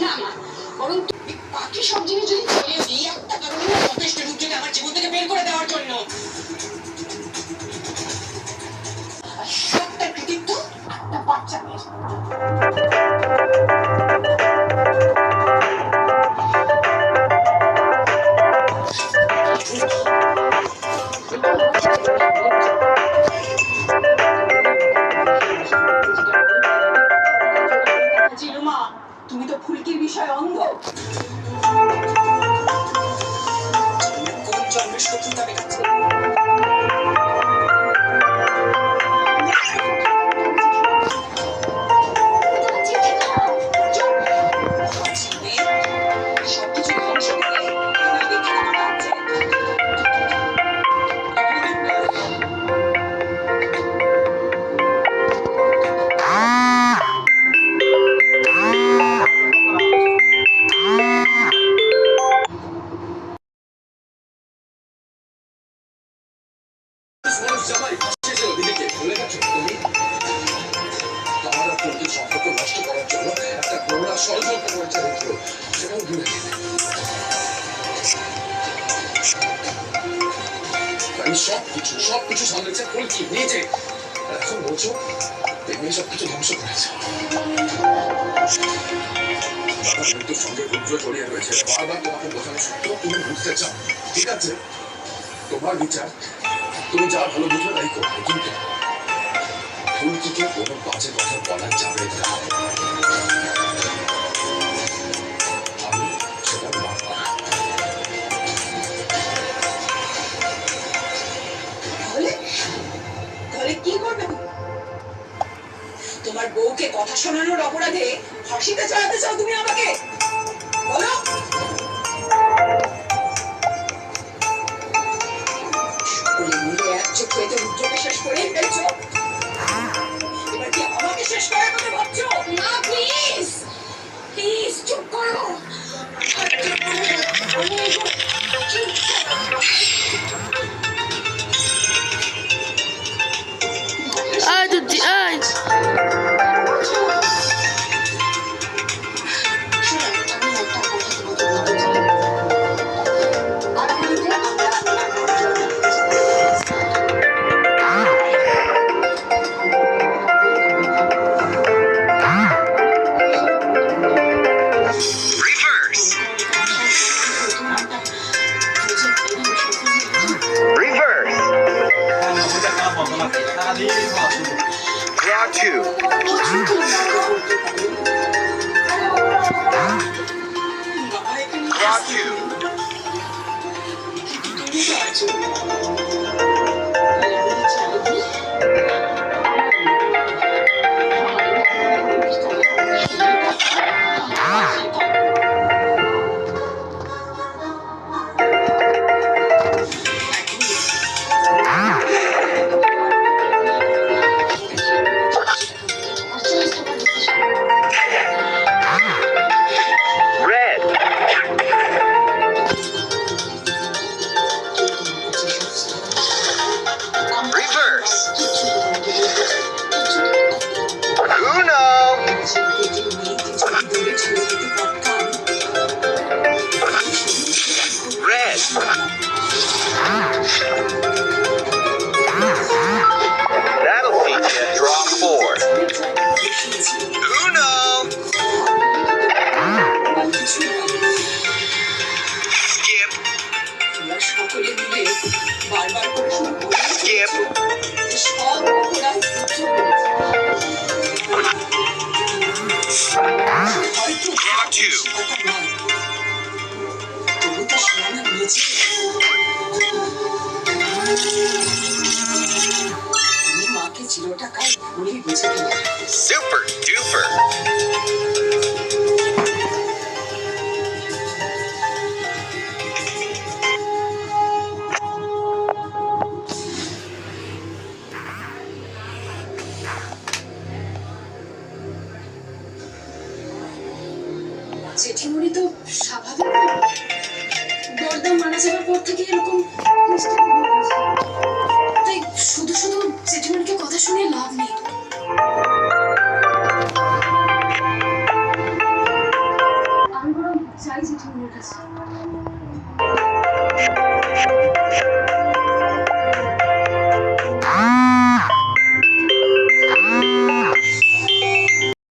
না মা, বরং বাকি সব জিনিস যদি চলে দিই, একটা কারণে যথেষ্ট রূপকে আমার জীবন থেকে বের করে দেওয়ার জন্য। আর সবটা কৃতিত্ব একটা বাচ্চা মেয়ের। তুমি তো ফুলকির বিষয়ে অন্ধ। কোন জন্মের শত্রুতা মেটাচ্ছে? সবকিছু ধ্বংস করে সম্পর্ক নষ্ট করার জন্য একটা ঘোড়া ষড়যন্ত্র করেছে। সেটাও দূরে আমি সবকিছু সামলেছে ফুলকি নিজে। এখন বলছো তুমি সবকিছু ধ্বংস করেছে। মৃত্যুর সঙ্গে রুদ্র জড়িয়ে রয়েছে। বারবার তোমাকে বোঝানো সত্ত্বেও তুমি বুঝতে চাও। ঠিক আছে, তোমার বিচার, তুমি যা ভালো বুঝবে তাই করবে, কিন্তু ফুলকিকে কোনো বাজে কথা বলা যাবে না। আমি সেটা মানব না। তাহলে কি করবে? তোমার বউকে কথা শোনানোর অপরাধে ফাঁসিতে চড়াতে চাও তুমি আমাকে? বলো। সকলে মিলে এক চোখে রুদ্রকে শেষ করেই ফেলছো। এবার কি আমাকে শেষ করার কথা ভাবছো? না, প্লিজ প্লিজ চুপ করো। Ai, Dudy, ai! Draw two. Draw two. That'll teach you. Draw four. Uno. Skip. Skip. Draw two. Super duper. জেঠিমণি তো স্বাভাবিক দরদাম মারা যাওয়ার পর থেকে এরকম তাই শুধু শুধু জেঠিমণিকে কথা শুনে লাভ নেই। আছে